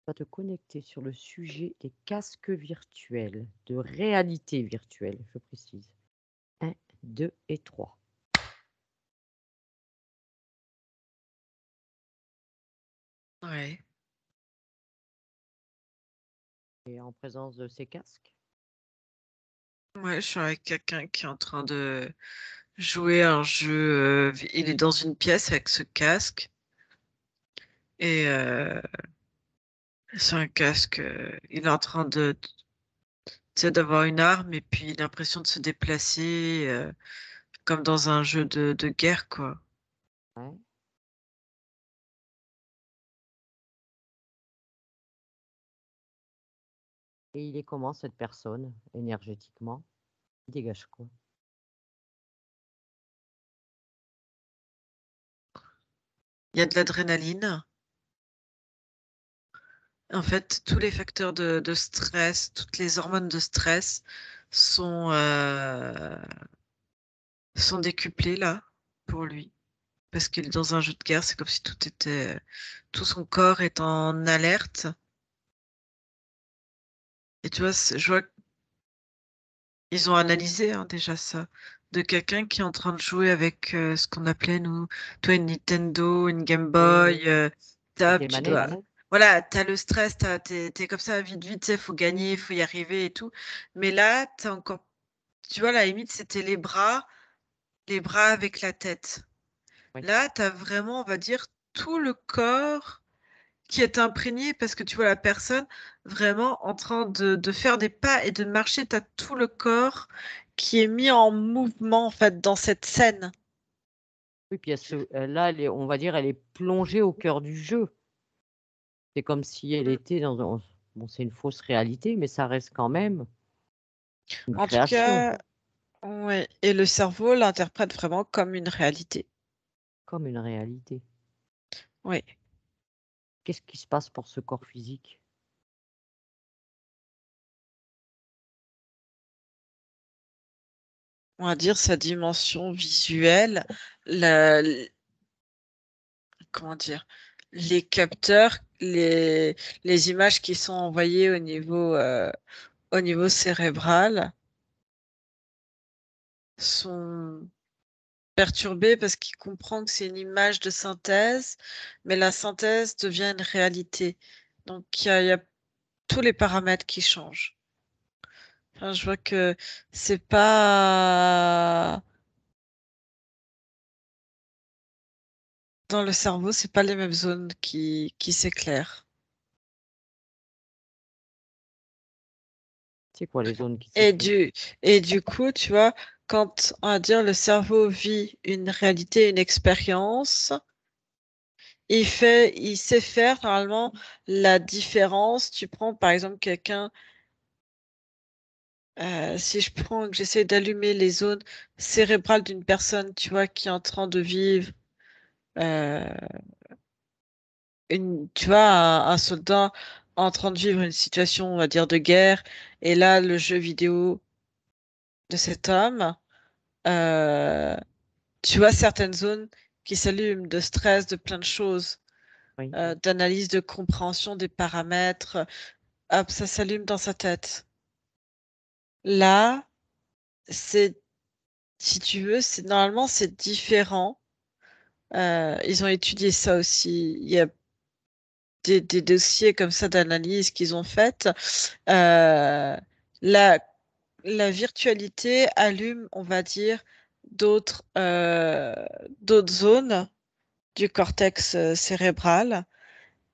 vas te connecter sur le sujet des casques virtuels, de réalité virtuelle, je précise. 1, 2 et 3. Ouais. Et en présence de ces casques? Ouais, je suis avec quelqu'un qui est en train de jouer à un jeu. Il est dans une pièce avec ce casque. Et c'est un casque. Il est en train de, tu sais, d'avoir une arme et puis il a l'impression de se déplacer comme dans un jeu de guerre, quoi. Ouais. Et il est comment cette personne, énergétiquement? Il dégage quoi? Il y a de l'adrénaline. En fait, tous les facteurs de stress, toutes les hormones de stress sont, sont décuplées là pour lui. Parce qu'il est dans un jeu de guerre, c'est comme si tout son corps est en alerte. Et tu vois, je vois qu'ils ont analysé déjà ça, de quelqu'un qui est en train de jouer avec ce qu'on appelait nous, toi une Nintendo, une Game Oui, Boy, avec les tu manettes? dois, voilà, t'as le stress, t'es comme ça vite vite, tu sais, faut gagner, faut y arriver et tout. Mais là, t'as encore, tu vois, la limite c'était les bras avec la tête. Oui. Là, t'as vraiment, on va dire, tout le corps qui est imprégné parce que tu vois la personne vraiment en train de faire des pas et de marcher, tu as tout le corps qui est mis en mouvement en fait dans cette scène. Oui, puis là, on va dire, elle est plongée au cœur du jeu. C'est comme si elle Mm. était dans un bon, c'est une fausse réalité, mais ça reste quand même une En tout création, cas, ouais. Et le cerveau l'interprète vraiment comme une réalité. comme une réalité. Oui. Qu'est-ce qui se passe pour ce corps physique? On va dire sa dimension visuelle, la, comment dire, les capteurs, les images qui sont envoyées au niveau cérébral sont perturbé parce qu'il comprend que c'est une image de synthèse, mais la synthèse devient une réalité. Donc il y a tous les paramètres qui changent. Enfin, je vois que c'est pas dans le cerveau, c'est pas les mêmes zones qui s'éclairent. C'est quoi les zones qui Et s'éclairent? du coup, tu vois, quand on va dire le cerveau vit une réalité, une expérience, il sait faire normalement la différence. Tu prends par exemple quelqu'un. Si je prends que j'essaie d'allumer les zones cérébrales d'une personne, tu vois, qui est en train de vivre euh, tu vois, un soldat en train de vivre une situation, on va dire, de guerre, et là, le jeu vidéo de cet homme, euh, tu vois certaines zones qui s'allument de stress, de plein de choses, Oui, d'analyse, de compréhension des paramètres, hop, ça s'allume dans sa tête. Là, c'est, si tu veux, normalement, c'est différent. Ils ont étudié ça aussi. Il y a des dossiers comme ça d'analyse qu'ils ont faites. Euh, la, la virtualité allume, on va dire, d'autres d'autres zones du cortex cérébral.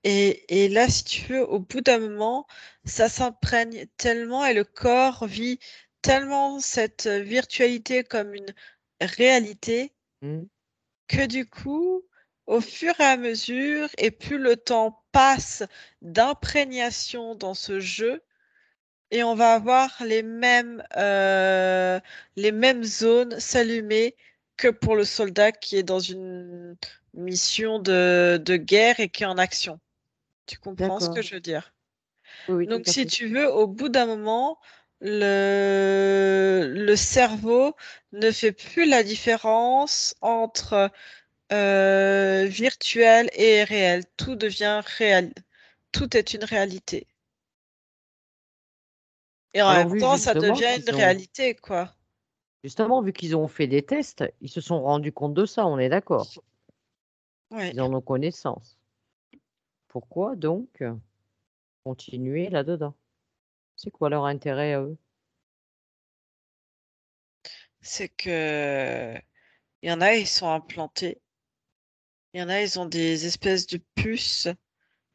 Et là, si tu veux, au bout d'un moment, ça s'imprègne tellement et le corps vit tellement cette virtualité comme une réalité mmh, que du coup, au fur et à mesure, et plus le temps passe d'imprégnation dans ce jeu, et on va avoir les mêmes zones s'allumer que pour le soldat qui est dans une mission de guerre et qui est en action. Tu comprends ce que d'accord. je veux dire? Oui, oui, tout Donc, à si fait. tu veux, au bout d'un moment, le cerveau ne fait plus la différence entre virtuel et réel. Tout devient réel. tout est une réalité. Et en Alors même vu temps, ça justement devient une réalité, quoi. justement, vu qu'ils ont fait des tests, ils se sont rendus compte de ça, on est d'accord? Oui, Ils en ont connaissance. Pourquoi donc, continuer là-dedans? C'est quoi leur intérêt à eux? c'est que il y en a, ils sont implantés. Il y en a, ils ont des espèces de puces.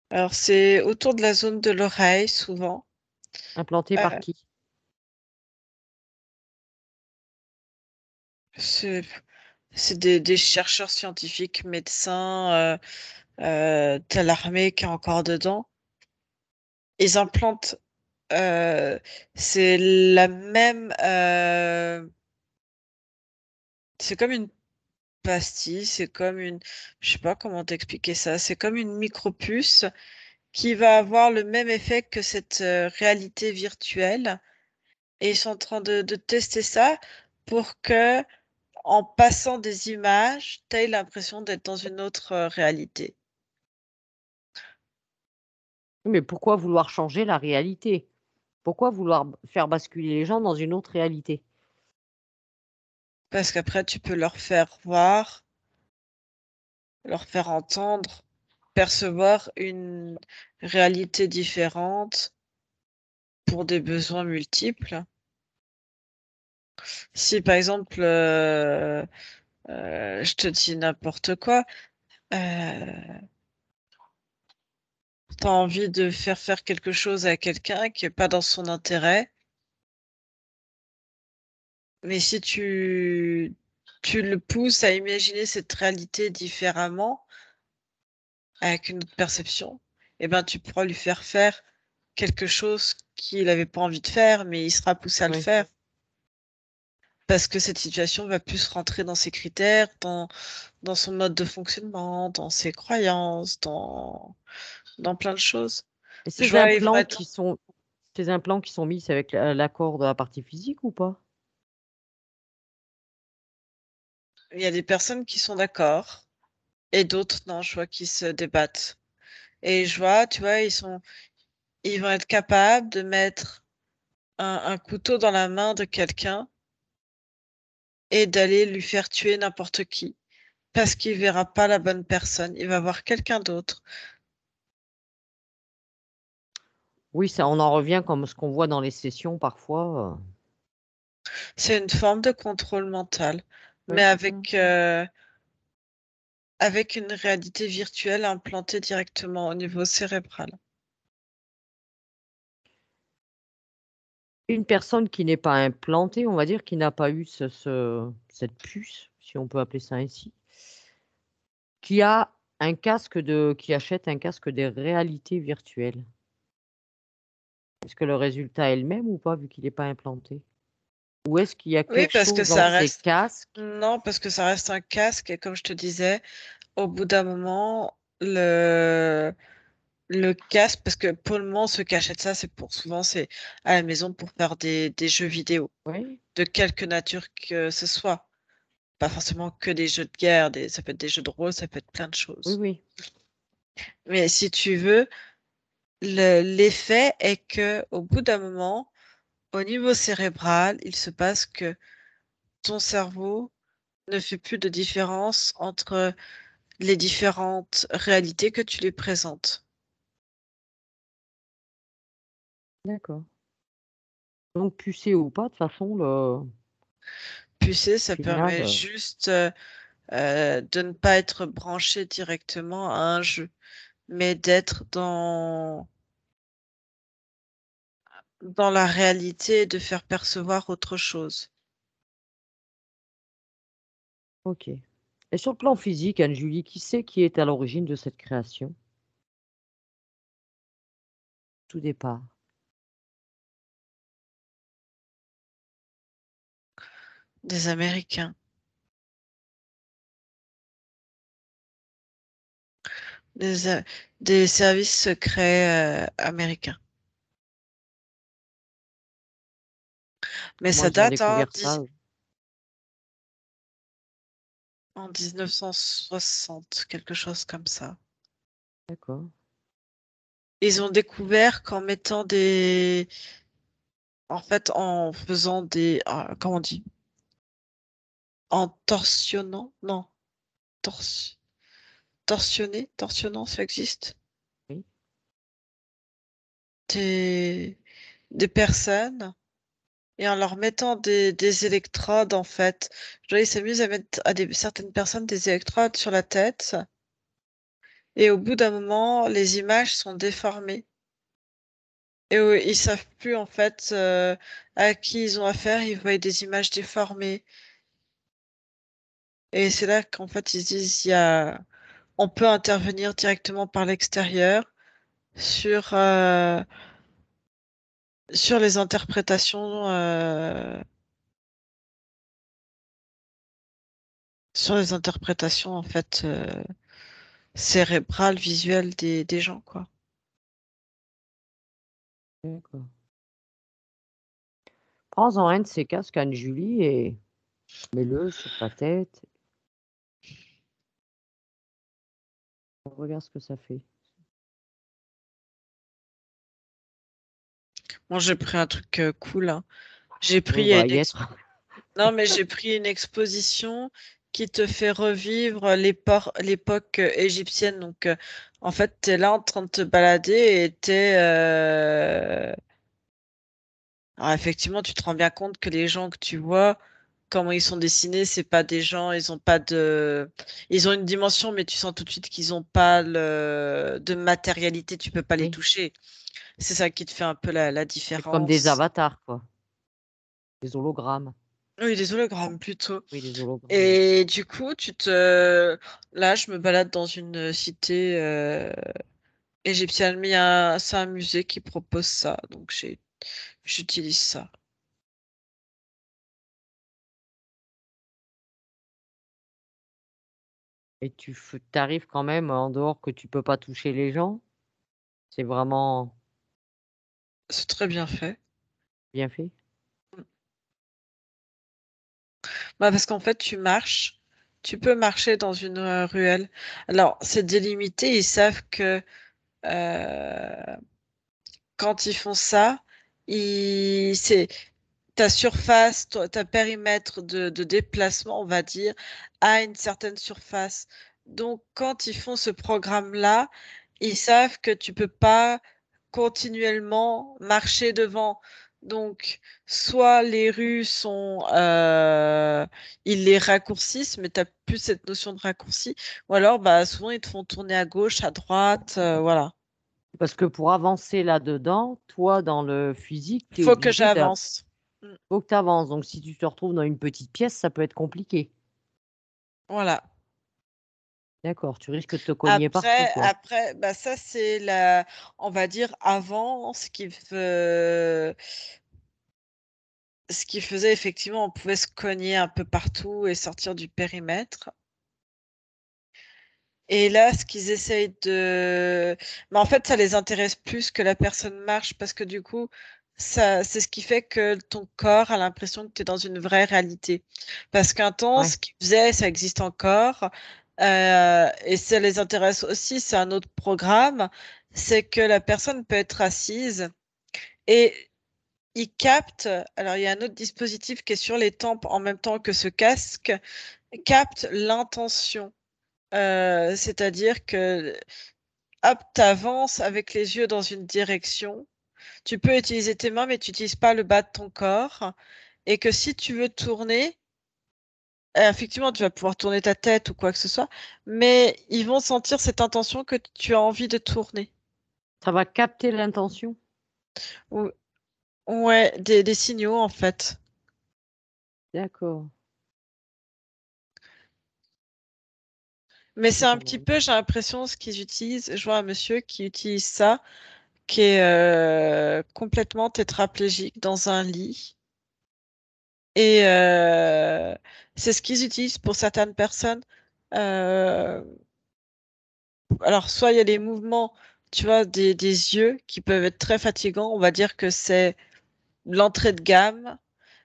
Alors, c'est autour de la zone de l'oreille, souvent. Implantés par Euh, qui? c'est c'est des chercheurs scientifiques, médecins, t'as l'armée qui est encore dedans. Ils implantent, c'est la même, c'est comme une pastille, c'est comme une, je sais pas comment t'expliquer ça, c'est comme une micropuce qui va avoir le même effet que cette réalité virtuelle. Et ils sont en train de tester ça pour que, en passant des images, tu aies l'impression d'être dans une autre réalité. Oui, mais pourquoi vouloir changer la réalité? Pourquoi vouloir faire basculer les gens dans une autre réalité? Parce qu'après, tu peux leur faire voir, leur faire entendre, percevoir une réalité différente pour des besoins multiples. Si par exemple, je te dis n'importe quoi, euh, tu as envie de faire quelque chose à quelqu'un qui est pas dans son intérêt, mais si tu le pousses à imaginer cette réalité différemment, avec une autre perception, eh ben, tu pourras lui faire quelque chose qu'il n'avait pas envie de faire, mais il sera poussé à le Oui. faire. Parce que cette situation va plus rentrer dans ses critères, dans son mode de fonctionnement, dans ses croyances, dans plein de choses. Et Je ces vois, ils vont implants être, qui sont ces implants qui sont mis, c'est avec l'accord de la partie physique ou pas? il y a des personnes qui sont d'accord et d'autres non, je vois qui se débattent. Et je vois, tu vois, ils vont être capables de mettre un couteau dans la main de quelqu'un et d'aller lui faire tuer n'importe qui. Parce qu'il verra pas la bonne personne, il va voir quelqu'un d'autre. Oui, ça on en revient comme ce qu'on voit dans les sessions parfois, C'est une forme de contrôle mental, oui, mais c'est ça. avec une réalité virtuelle implantée directement au niveau cérébral. Une personne qui n'est pas implantée, on va dire, qui n'a pas eu cette puce, si on peut appeler ça ainsi, qui a qui achète un casque de réalité virtuelle. Est-ce que le résultat est le même ou pas vu qu'il est pas implanté? Ou est-ce qu'il y a Oui, quelque parce que chose dans ça ces reste, casques? non, parce que ça reste un casque et comme je te disais, au bout d'un moment, le casque, parce que pour le moment, ceux qui achètent ça, c'est pour souvent, c'est à la maison pour faire des jeux vidéo, Oui, de quelque nature que ce soit. Pas forcément que des jeux de guerre, ça peut être des jeux de rôle, ça peut être plein de oui, choses. oui. Mais si tu veux, l'effet est que au bout d'un moment, au niveau cérébral, il se passe que ton cerveau ne fait plus de différence entre les différentes réalités que tu lui présentes. D'accord. Donc pucé ou pas, de toute façon, le Pucer, ça final, permet juste de ne pas être branché directement à un jeu, mais d'être dans la réalité et de faire percevoir autre chose. OK. Et sur le plan physique, Anne-Julie, qui c'est qui est à l'origine de cette création? Tout départ. Des Américains, des, a- des services secrets américains. Mais Comment ça ils ont date découvert ça, eux? en 1960, quelque chose comme ça. D'accord. Ils ont découvert qu'en mettant des... En fait, en faisant des... comment on dit? En torsionnant? Non. Tors... Torsionnant, ça existe. Oui. Des personnes et en leur mettant des électrodes, en fait. Genre, ils s'amusent à mettre à certaines personnes des électrodes sur la tête et au bout d'un moment, les images sont déformées. Et ils savent plus, en fait, à qui ils ont affaire. Ils voient des images déformées. Et c'est là qu'en fait, ils se disent, on peut intervenir directement par l'extérieur sur, euh, sur les interprétations, en fait, cérébrales, visuelles des gens, quoi. D'accord. Prends-en un de ces casques, Anne-Julie, et mets-le sur ta tête. Regarde ce que ça fait. Moi, j'ai pris un truc cool, hein. J'ai On pris va y être. Non, mais j'ai pris une exposition qui te fait revivre l'époque égyptienne. Donc, en fait, tu es là en train de te balader et alors, effectivement, tu te rends bien compte que les gens que tu vois, comment ils sont dessinés, c'est pas des gens, ils ont pas de... Ils ont une dimension, mais tu sens tout de suite qu'ils ont pas de matérialité, tu peux pas les Oui. toucher. C'est ça qui te fait un peu la C'est comme des différence. avatars, quoi. Des hologrammes. Oui, des hologrammes plutôt. Oui, des hologrammes. Oui. Et du coup, là, je me balade dans une cité égyptienne, mais c'est un musée qui propose ça, donc j'utilise ça. Et t'arrives quand même en dehors que tu peux pas toucher les gens. C'est vraiment C'est très bien fait. bien fait. Bah, parce qu'en fait, tu peux marcher dans une ruelle. Alors, c'est délimité, ils savent que euh, quand ils font ça, c'est ta surface, ta périmètre de déplacement, on va dire, à une certaine surface. Donc, quand ils font ce programme-là, ils savent que tu peux pas continuellement marcher devant. Donc, soit les rues ils les raccourcissent, mais tu n'as plus cette notion de raccourci, ou alors, bah, souvent, ils te font tourner à gauche, à droite, voilà. Parce que pour avancer là-dedans, toi, dans le physique, tu es Faut que obligé j'avance. Mm. faut que tu avances. Donc si tu te retrouves dans une petite pièce, ça peut être compliqué. Voilà. D'accord, tu risques de te cogner partout, quoi. Bah ça c'est on va dire avant ce qui faisait effectivement, on pouvait se cogner un peu partout et sortir du périmètre. Et là, ce qu'ils essayent mais en fait, ça les intéresse plus que la personne marche parce que du coup, c'est ce qui fait que ton corps a l'impression que tu es dans une vraie réalité. Parce qu'un temps, Ouais. ce qu'ils faisaient, ça existe encore, et ça les intéresse aussi, c'est un autre programme, c'est que la personne peut être assise et il capte, alors il y a un autre dispositif qui est sur les tempes en même temps que ce casque, capte l'intention. C'est-à-dire que hop, tu avances avec les yeux dans une direction. Tu peux utiliser tes mains, mais tu n'utilises pas le bas de ton corps. Et que si tu veux tourner, effectivement, tu vas pouvoir tourner ta tête ou quoi que ce soit, mais ils vont sentir cette intention que tu as envie de tourner. Ça va capter l'intention. Ou- Ouais, des signaux en fait. D'accord. Mais c'est C'est un pas petit mal. peu, j'ai l'impression, ce qu'ils utilisent. Je vois un monsieur qui utilise ça, qui est complètement tétraplégique dans un lit. Et c'est ce qu'ils utilisent pour certaines personnes. Euh, alors, soit il y a les mouvements, tu vois, des yeux qui peuvent être très fatigants. On va dire que c'est l'entrée de gamme.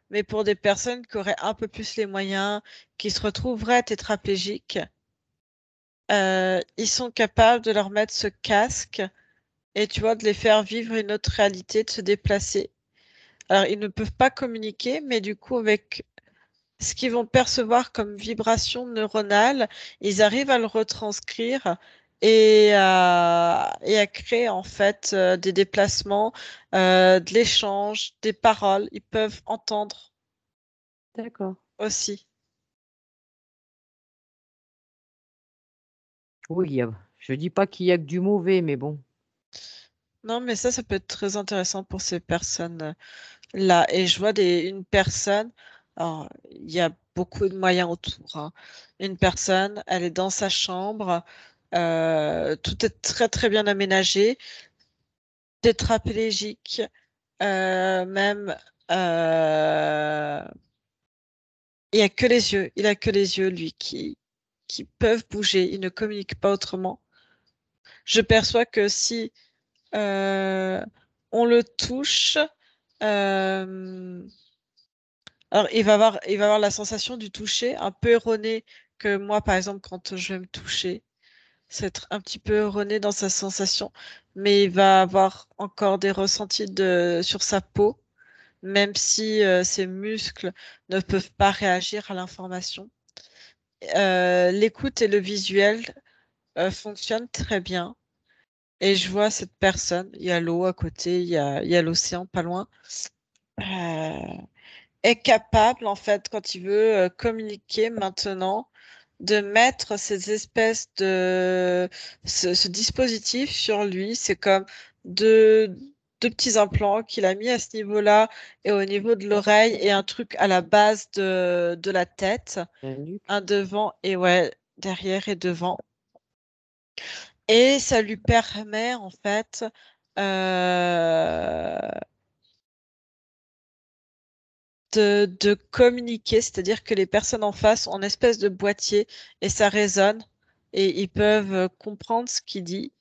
Mais pour des personnes qui auraient un peu plus les moyens, qui se retrouveraient tétraplégiques, ils sont capables de leur mettre ce casque et tu vois, de les faire vivre une autre réalité, de se déplacer. Alors, ils ne peuvent pas communiquer, mais du coup, avec ce qu'ils vont percevoir comme vibration neuronale, ils arrivent à le retranscrire et à créer en fait des déplacements, de l'échange, des paroles. Ils peuvent entendre D'accord. aussi. Oui, je dis pas qu'il y a que du mauvais, mais bon. Non, mais ça peut être très intéressant pour ces personnes-là. Et je vois une personne, alors, il y a beaucoup de moyens autour, hein. Une personne, elle est dans sa chambre, tout est très très bien aménagé, tétraplégique, même, euh, il a que les yeux, il a que les yeux, lui, qui peuvent bouger, il ne communique pas autrement. Je perçois que si euh, on le touche, euh, alors il va avoir la sensation du toucher un peu erroné que moi, par exemple, quand je vais me toucher, c'est être un petit peu erroné dans sa sensation, mais il va avoir encore des ressentis sur sa peau, même si ses muscles ne peuvent pas réagir à l'information. L'écoute et le visuel fonctionnent très bien. Et je vois cette personne, il y a l'eau à côté, il y a l'océan pas loin, euh, est capable, en fait, quand il veut communiquer maintenant, de mettre ces espèces ce dispositif sur lui. C'est comme deux, deux petits implants qu'il a mis à ce niveau-là et au niveau de l'oreille et un truc à la base de la tête, La nuque. un devant et ouais, derrière et devant. Et ça lui permet, en fait, euh, de communiquer, c'est-à-dire que les personnes en face ont une espèce de boîtier et ça résonne et ils peuvent comprendre ce qu'il dit.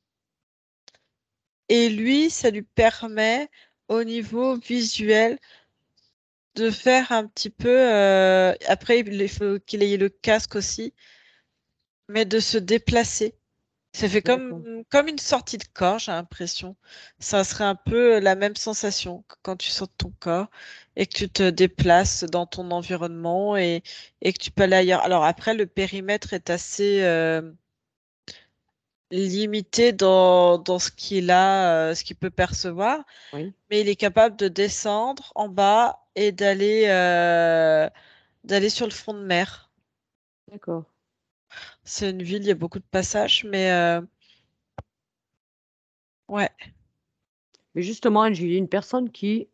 Et lui, ça lui permet au niveau visuel de faire un petit peu, après il faut qu'il ait le casque aussi, mais de se déplacer. Ça fait D'accord. comme une sortie de corps, j'ai l'impression. Ça serait un peu la même sensation que quand tu sors de ton corps et que tu te déplaces dans ton environnement et que tu peux aller ailleurs. Alors après, le périmètre est assez limité dans ce qu'il peut percevoir, Oui, mais il est capable de descendre en bas et d'aller sur le front de mer. d'accord. C'est une ville, il y a beaucoup de passages, mais ouais. Mais justement, Anne, j'ai une personne qui,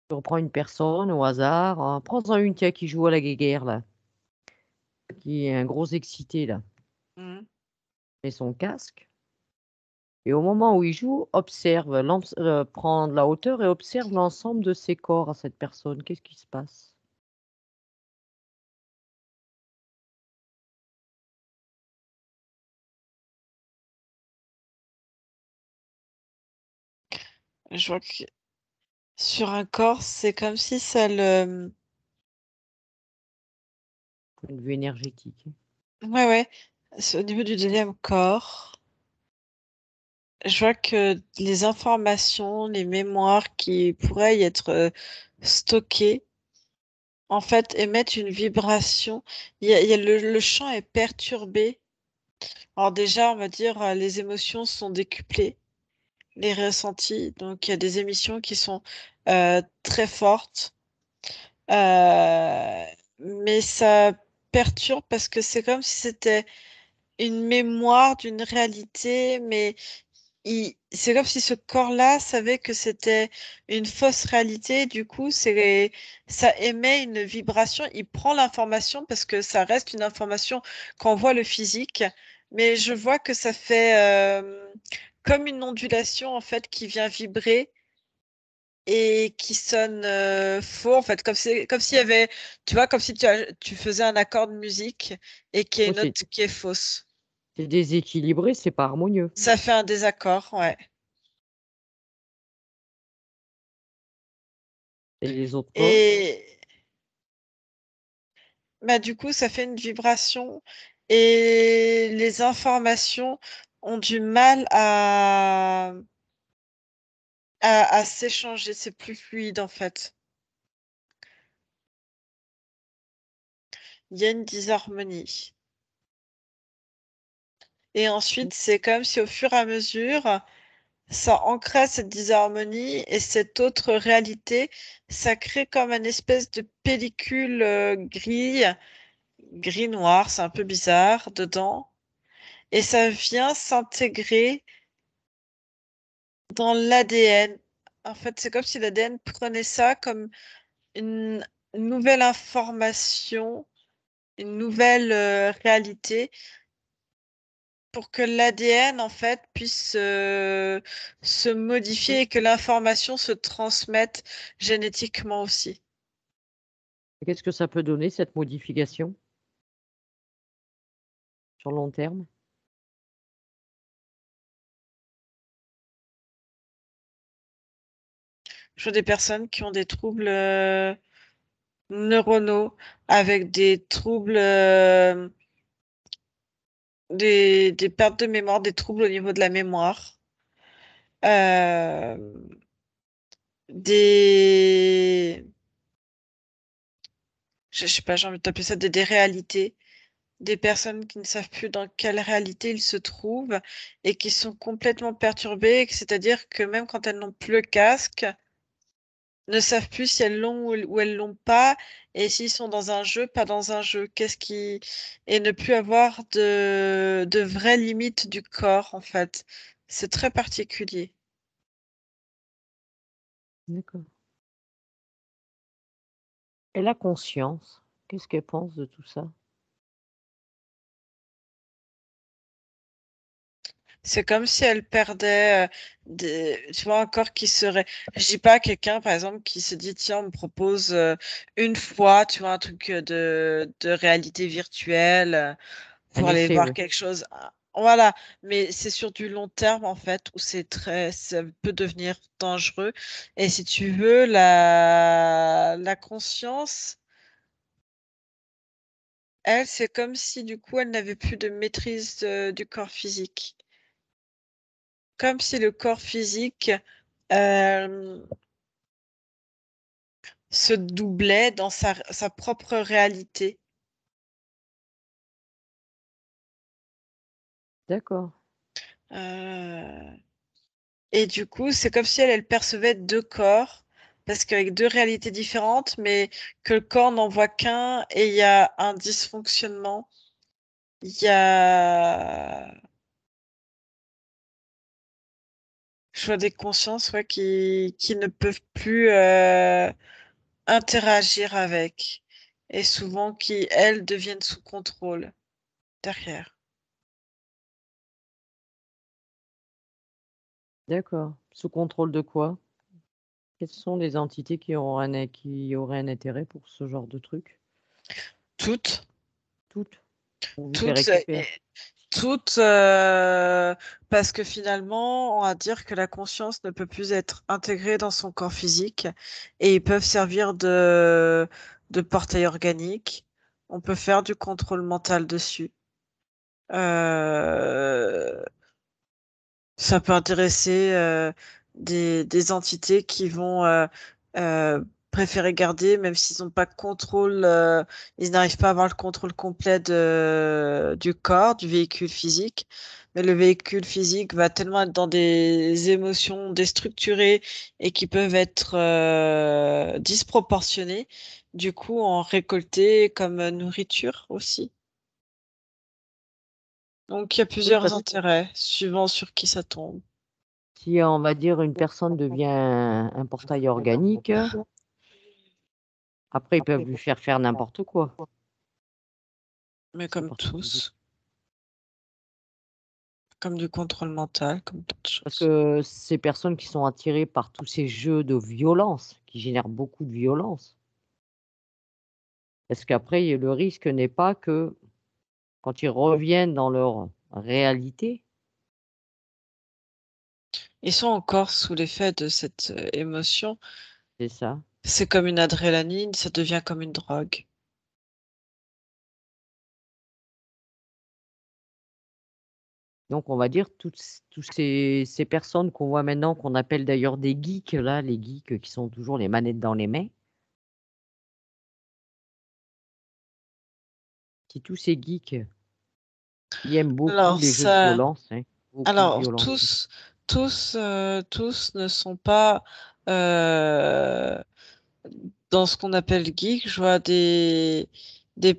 je reprends une personne au hasard, prends-en une tiens, qui joue à la guéguerre, là, qui est un gros excité, là, Mhm. met son casque, et au moment où il joue, observe, prend de la hauteur et observe l'ensemble de ses corps à cette personne. Qu'est-ce qui se passe? Je vois que sur un corps, c'est comme si ça le... Point de vue énergétique. Ouais, ouais. C'est au niveau du deuxième corps. Je vois que les informations, les mémoires qui pourraient y être stockées, en fait, émettent une vibration. Le champ est perturbé. Alors déjà, on va dire, les émotions sont décuplées, les ressentis. Donc, il y a des émissions qui sont très fortes. Euh, mais ça perturbe parce que c'est comme si c'était une mémoire d'une réalité, mais c'est comme si ce corps-là savait que c'était une fausse réalité. Du coup, ça émet une vibration. Il prend l'information parce que ça reste une information quand on voit le physique, mais je vois que ça fait comme une ondulation en fait qui vient vibrer et qui sonne faux en fait, comme s'il y avait, tu vois, comme si tu faisais un accord de musique et qu'il y a Oh, une note qui est fausse. c'est déséquilibré, c'est pas harmonieux. Ça fait un désaccord, ouais. Et les autres corps? Et bah, du coup, ça fait une vibration et les informations. ont du mal à s'échanger, c'est plus fluide en fait. Il y a une disharmonie. Et ensuite, c'est comme si au fur et à mesure, ça ancrait cette disharmonie et cette autre réalité, ça crée comme une espèce de pellicule gris-noir, c'est un peu bizarre dedans. Et ça vient s'intégrer dans l'ADN. En fait, c'est comme si l'ADN prenait ça comme une nouvelle information, une nouvelle réalité pour que l'ADN en fait puisse se modifier et que l'information se transmette génétiquement aussi. Qu'est-ce que ça peut donner cette modification sur long terme? Je vois des personnes qui ont des troubles neuronaux avec des troubles, des pertes de mémoire, des troubles au niveau de la mémoire, euh, des, je sais pas, j'ai envie de t'appeler ça des réalités, des personnes qui ne savent plus dans quelle réalité ils se trouvent et qui sont complètement perturbées, c'est-à-dire que même quand elles n'ont plus le casque, ne savent plus si elles l'ont ou elles l'ont pas, et s'ils sont dans un jeu, pas dans un jeu. Et ne plus avoir de vraies limites du corps, en fait. C'est très particulier. D'accord. Et la conscience, qu'est-ce qu'elle pense de tout ça? C'est comme si elle perdait tu vois, un corps qui serait. Je dis pas quelqu'un, par exemple, qui se dit, tiens, on me propose une fois, tu vois, un truc de réalité virtuelle Un pour aller essai, voir oui. quelque chose. Voilà, mais c'est sur du long terme, en fait, où ça peut devenir dangereux. Et si tu veux, la conscience, elle, c'est comme si, du coup, elle n'avait plus de maîtrise du corps physique. Comme si le corps physique euh, se doublait dans sa propre réalité. D'accord. Euh, et du coup, c'est comme si elle percevait deux corps, parce qu'avec deux réalités différentes, mais que le corps n'en voit qu'un et il y a un dysfonctionnement. Il y a, je vois des consciences ouais, qui ne peuvent plus interagir avec, et souvent qui, elles, deviennent sous contrôle derrière. D'accord. Sous contrôle de quoi? Quelles sont les entités qui auraient un intérêt pour ce genre de truc? Toutes, Toutes? On vous les toutes, récupère? toutes, parce que finalement, on va dire que la conscience ne peut plus être intégrée dans son corps physique et ils peuvent servir de portail organique. On peut faire du contrôle mental dessus. Euh, Ça peut intéresser des entités qui vont euh, préférer garder, même s'ils n'ont pas de contrôle, ils n'arrivent pas à avoir le contrôle complet du corps, du véhicule physique. Mais le véhicule physique va tellement être dans des émotions déstructurées et qui peuvent être disproportionnées, du coup en récolter comme nourriture aussi. Donc il y a Oui, plusieurs parce que intérêts, suivant sur qui ça tombe. si, on va dire, une personne devient un portail organique, après ils peuvent lui faire n'importe quoi. Mais C'est comme parce que tous, comme du contrôle mental, comme d'autres parce choses. que ces personnes qui sont attirées par tous ces jeux de violence, qui génèrent beaucoup de violence, est-ce qu'après le risque n'est pas que, quand ils reviennent dans leur réalité, Ils sont encore sous l'effet de cette émotion. c'est ça? C'est comme une adrénaline, ça devient comme une drogue. Donc on va dire tous ces personnes qu'on voit maintenant, qu'on appelle d'ailleurs des geeks là, les geeks qui sont toujours les manettes dans les mains. C'est tous ces geeks qui aiment beaucoup Alors les jeux de ça, violence, hein, beaucoup de alors violence. tous ne sont pas dans ce qu'on appelle geek. Je vois des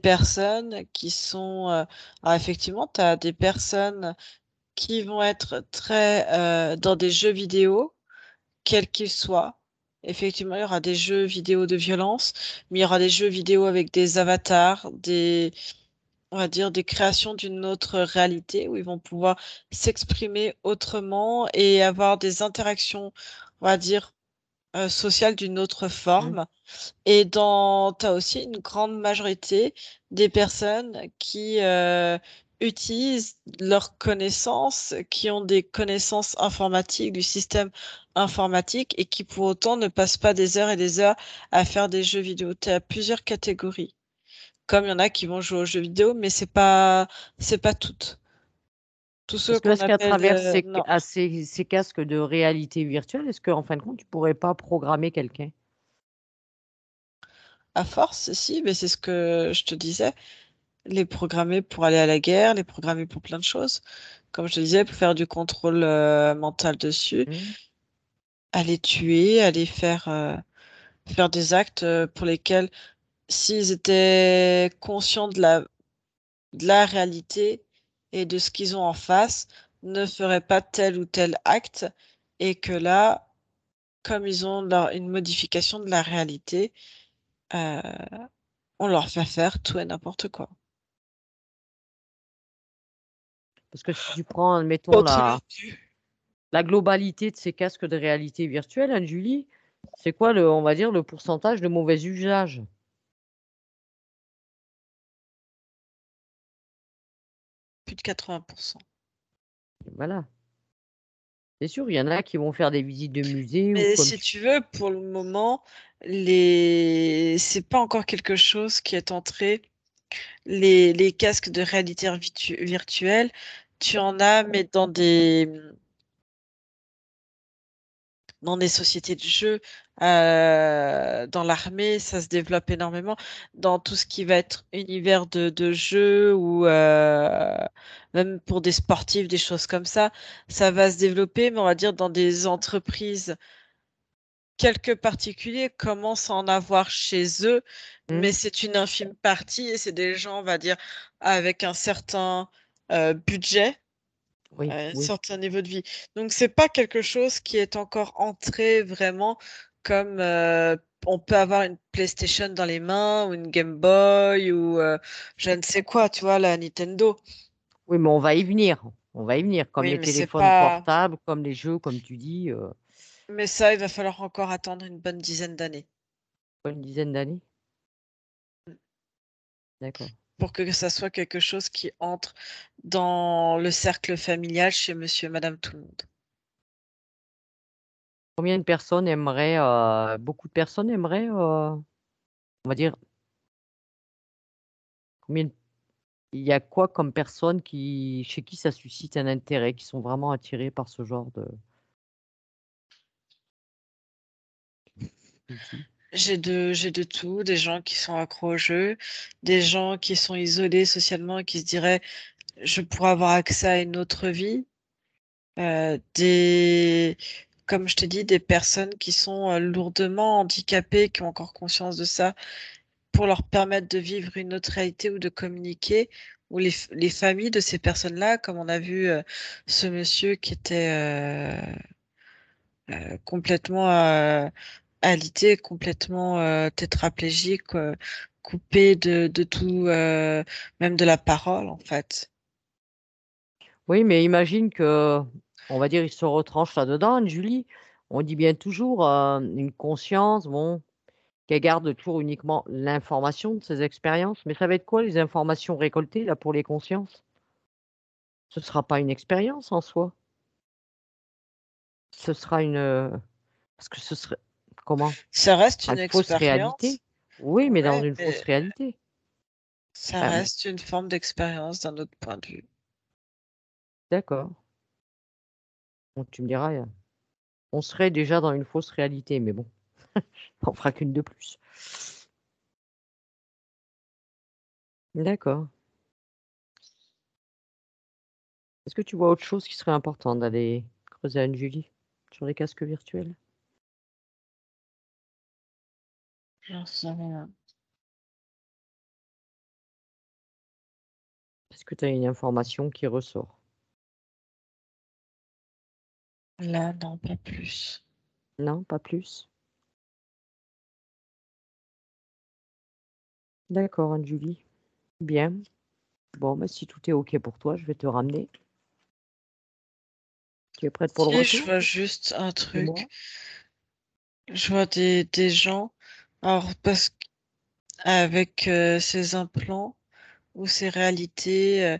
personnes qui sont alors effectivement, tu as des personnes qui vont être très dans des jeux vidéo, quels qu'ils soient. Effectivement, il y aura des jeux vidéo de violence, mais il y aura des jeux vidéo avec des avatars, on va dire, des créations d'une autre réalité où ils vont pouvoir s'exprimer autrement et avoir des interactions, on va dire, sociales d'une autre Mmh. forme. Et t'as aussi une grande majorité des personnes qui utilisent leurs connaissances, qui ont des connaissances informatiques, du système informatique et qui pour autant ne passent pas des heures et des heures à faire des jeux vidéo. Tu as plusieurs catégories. Comme il y en a qui vont jouer aux jeux vidéo, mais c'est pas toutes. Tous ceux Parce que qu'on est-ce qu'à appelle travers non. ces casques de réalité virtuelle, est-ce qu'en fin de compte, tu pourrais pas programmer quelqu'un? À force, si, mais c'est ce que je te disais. Les programmer pour aller à la guerre, les programmer pour plein de choses. Comme je te disais, pour faire du contrôle mental dessus, Mmh. aller tuer, aller faire des actes pour lesquels, s'ils étaient conscients de la réalité et de ce qu'ils ont en face, ne feraient pas tel ou tel acte. Et que là, comme ils ont une modification de la réalité, euh, on leur fait faire tout et n'importe quoi. Parce que si tu prends, admettons, Autrement la globalité de ces casques de réalité virtuelle, Anne-Julie, c'est quoi on va dire, le pourcentage de mauvais usage? plus de 80%. Voilà. C'est sûr, il y en a qui vont faire des visites de musées ou Mais comme si tu tu veux, pour le moment, c'est pas encore quelque chose qui est entré. Les casques de réalité virtuelle, tu en as, mais dans des sociétés de jeux, dans l'armée, ça se développe énormément. Dans tout ce qui va être univers de jeux ou même pour des sportifs, des choses comme ça va se développer, mais on va dire dans des entreprises. Quelques particuliers commencent à en avoir chez eux, mais mmh? c'est une infime partie et c'est des gens, on va dire, avec un certain budget, Oui, un oui. certain niveau de vie. Donc, c'est pas quelque chose qui est encore entré vraiment comme on peut avoir une PlayStation dans les mains ou une Game Boy ou je ne sais quoi, tu vois, la Nintendo. Oui, mais on va y venir. On va y venir, comme Oui, les mais c'est téléphones pas. portables, comme les jeux, comme tu dis, Mais ça, il va falloir encore attendre une bonne dizaine d'années quoi, une dizaine d'années? D'accord. pour que ça soit quelque chose qui entre dans le cercle familial chez monsieur et madame tout le monde. Combien de personnes aimeraient, beaucoup de personnes aimeraient, on va dire, combien de il y a quoi comme personnes chez qui ça suscite un intérêt, qui sont vraiment attirés par ce genre d'outils? J'ai de tout, des gens qui sont accros au jeu, des gens qui sont isolés socialement et qui se diraient je pourrais avoir accès à une autre vie, comme je t'ai dit, des personnes qui sont lourdement handicapées, qui ont encore conscience de ça, pour leur permettre de vivre une autre réalité ou de communiquer, ou les familles de ces personnes-là, comme on a vu ce monsieur qui était complètement alité, complètement tétraplégique, coupé de tout, même de la parole en fait. Oui, mais imagine que, on va dire, ils se retranchent là-dedans, Julie. On dit bien toujours, une conscience, bon, qu'elle garde toujours uniquement l'information de ses expériences, mais ça va être quoi les informations récoltées là pour les consciences? Ce sera pas une expérience en soi. Ce sera parce que ce serait comment? Ça Ce reste sera une une fausse réalité. expérience, Oui, mais dans ouais, une fausse mais réalité. ça Enfin, reste une forme d'expérience d'un autre point de vue. D'accord. Bon, tu me diras, on serait déjà dans une fausse réalité, mais bon, on fera qu'une de plus. D'accord. Est-ce que tu vois autre chose qui serait important d'aller creuser Anne-Julie sur les casques virtuels? J'en sais rien. Est-ce que tu as une information qui ressort? Là, non, pas plus. Non, pas plus? D'accord, Anne-Julie. Bien. Bon, bah, si tout est OK pour toi, je vais te ramener. Tu es prête pour le Si, je retour? vois juste un Dis-moi. truc. Je vois des gens, alors parce qu'avec ces implants ou ces réalités,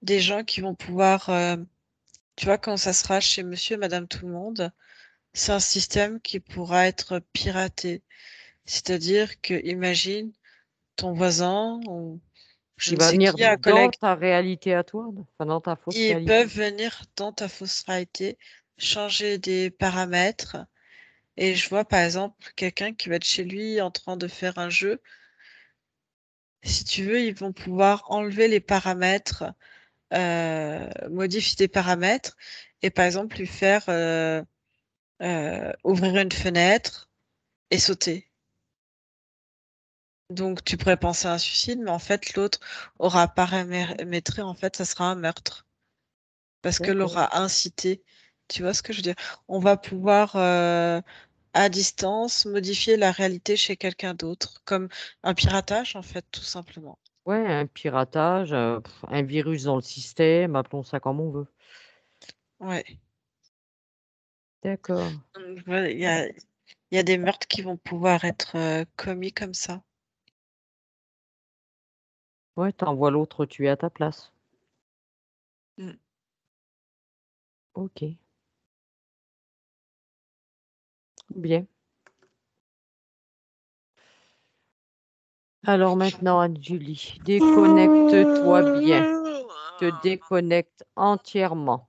des gens qui vont pouvoir, tu vois, quand ça sera chez monsieur et madame tout le monde, c'est un système qui pourra être piraté. C'est-à-dire que, imagine, ton voisin ou je Qui ne va sais venir qui, un dans collègue, ta réalité à toi, enfin dans ta fausse ils réalité. peuvent venir dans ta fausse réalité, changer des paramètres. Et je vois par exemple quelqu'un qui va être chez lui en train de faire un jeu. Si tu veux, ils vont pouvoir enlever les paramètres, modifier des paramètres et par exemple lui faire ouvrir une fenêtre et sauter. Donc tu pourrais penser à un suicide, mais en fait l'autre aura paramétré, en fait ça sera un meurtre parce que D'accord. l'aura incité. Tu vois ce que je veux dire? On va pouvoir à distance modifier la réalité chez quelqu'un d'autre, comme un piratage en fait, tout simplement. Ouais, un piratage, un virus dans le système, appelons ça comme on veut. Ouais. D'accord. Donc, voilà, il y a des meurtres qui vont pouvoir être commis comme ça. Ouais, tu envoies l'autre tuer à ta place. Mm. OK, bien. Alors maintenant, Anne-Julie, déconnecte-toi bien. Te déconnecte entièrement.